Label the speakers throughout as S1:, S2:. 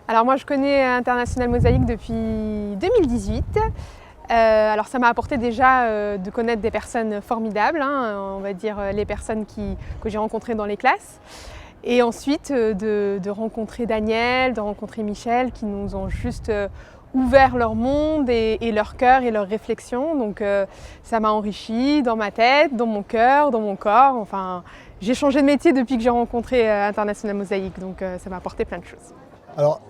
S1: Alors moi je connais International Mosaïque depuis 2018. Alors ça m'a apporté déjà de connaître des personnes formidables, on va dire les personnes que j'ai rencontrées dans les classes. Et ensuite de rencontrer Daniel, de rencontrer Michel qui nous ont juste ouvert leur monde et leur cœur et leurs réflexions. Donc ça m'a enrichi dans ma tête, dans mon cœur, dans mon corps. Enfin, j'ai changé de métier depuis que j'ai rencontré International Mosaïque, donc ça m'a apporté plein de choses.
S2: Alors,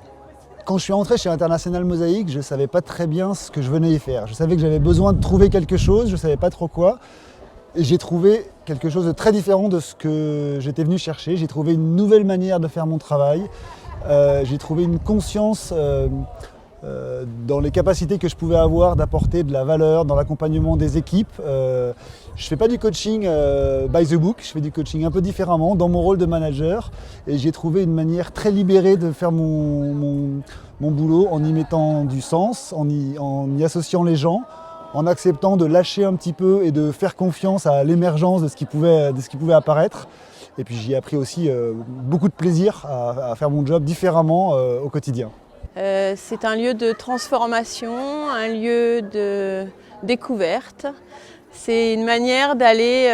S2: quand je suis entré chez International Mosaïque, je ne savais pas très bien ce que je venais y faire. Je savais que j'avais besoin de trouver quelque chose, je ne savais pas trop quoi. Et j'ai trouvé quelque chose de très différent de ce que j'étais venu chercher. J'ai trouvé une nouvelle manière de faire mon travail. J'ai trouvé une conscience dans les capacités que je pouvais avoir d'apporter de la valeur dans l'accompagnement des équipes. Je ne fais pas du coaching by the book, je fais du coaching un peu différemment dans mon rôle de manager. Et j'ai trouvé une manière très libérée de faire mon boulot en y mettant du sens, en y associant les gens, en acceptant de lâcher un petit peu et de faire confiance à l'émergence de ce qui pouvait apparaître. Et puis j'y ai appris aussi beaucoup de plaisir à faire mon job différemment au quotidien.
S3: C'est un lieu de transformation, un lieu de découverte. C'est une manière d'aller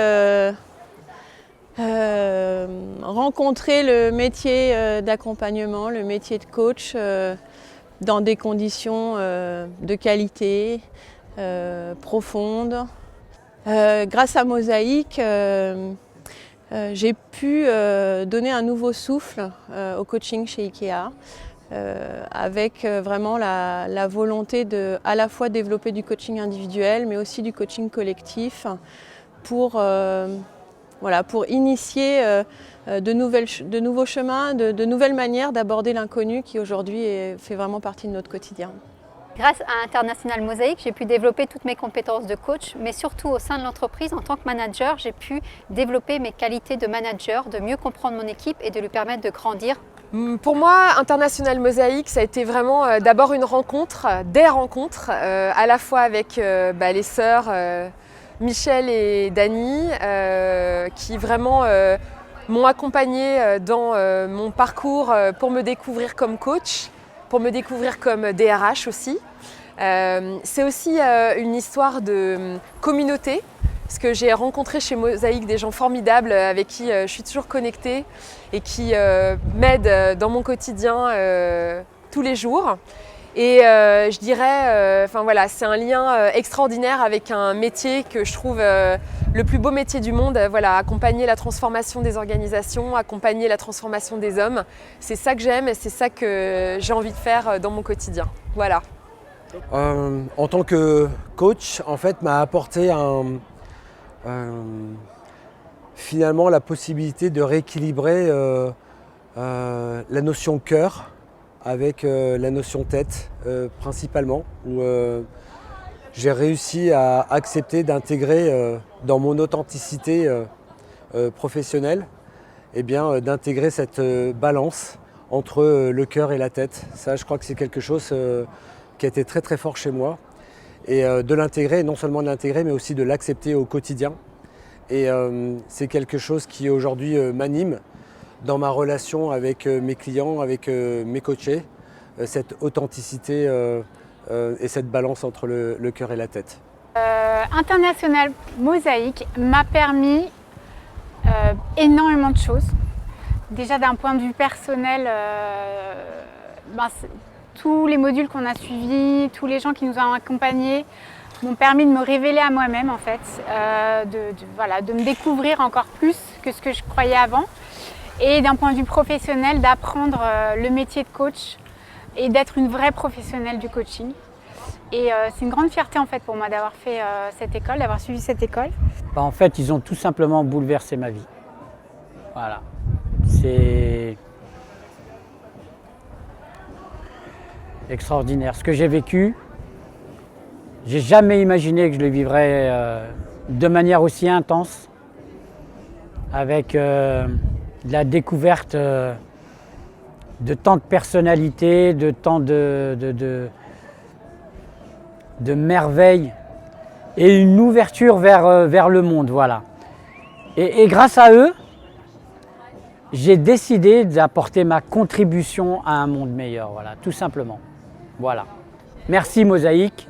S3: rencontrer le métier d'accompagnement, le métier de coach dans des conditions de qualité profonde. Grâce à Mosaïque, j'ai pu donner un nouveau souffle au coaching chez IKEA. Avec vraiment la volonté de à la fois développer du coaching individuel mais aussi du coaching collectif pour initier de nouveaux chemins, de nouvelles manières d'aborder l'inconnu qui aujourd'hui fait vraiment partie de notre quotidien.
S4: Grâce à International Mosaïque, j'ai pu développer toutes mes compétences de coach, mais surtout au sein de l'entreprise, en tant que manager, j'ai pu développer mes qualités de manager, de mieux comprendre mon équipe et de lui permettre de grandir.
S1: Pour moi, International Mosaïque, ça a été vraiment d'abord une rencontre, des rencontres, à la fois avec les sœurs Michel et Dani, qui vraiment m'ont accompagnée dans mon parcours pour me découvrir comme coach, pour me découvrir comme DRH aussi. C'est aussi une histoire de communauté, parce que j'ai rencontré chez Mosaïque des gens formidables avec qui je suis toujours connectée et qui m'aident dans mon quotidien tous les jours. Et je dirais, c'est un lien extraordinaire avec un métier que je trouve le plus beau métier du monde. Accompagner la transformation des organisations, accompagner la transformation des hommes. C'est ça que j'aime et c'est ça que j'ai envie de faire dans mon quotidien. Voilà.
S5: En tant que coach, en fait, m'a apporté finalement la possibilité de rééquilibrer la notion cœur avec la notion tête principalement, où j'ai réussi à accepter d'intégrer dans mon authenticité professionnelle, d'intégrer cette balance entre le cœur et la tête. Ça, je crois que c'est quelque chose qui a été très très fort chez moi. Et de l'intégrer, non seulement de l'intégrer, mais aussi de l'accepter au quotidien. Et c'est quelque chose qui aujourd'hui m'anime dans ma relation avec mes clients, avec mes coachés, cette authenticité et cette balance entre le cœur et la tête.
S6: International Mosaïque m'a permis énormément de choses. Déjà d'un point de vue personnel, tous les modules qu'on a suivis, tous les gens qui nous ont accompagnés m'ont permis de me révéler à moi-même en fait, de me découvrir encore plus que ce que je croyais avant. Et d'un point de vue professionnel, d'apprendre le métier de coach et d'être une vraie professionnelle du coaching. Et c'est une grande fierté en fait pour moi d'avoir fait cette école, d'avoir suivi cette école.
S7: En fait, ils ont tout simplement bouleversé ma vie. Voilà. C'est extraordinaire. Ce que j'ai vécu, j'ai jamais imaginé que je le vivrais de manière aussi intense, avec la découverte de tant de personnalités, de tant de merveilles et une ouverture vers le monde. Voilà. Et grâce à eux, j'ai décidé d'apporter ma contribution à un monde meilleur, voilà, tout simplement. Voilà. Merci Mosaïque.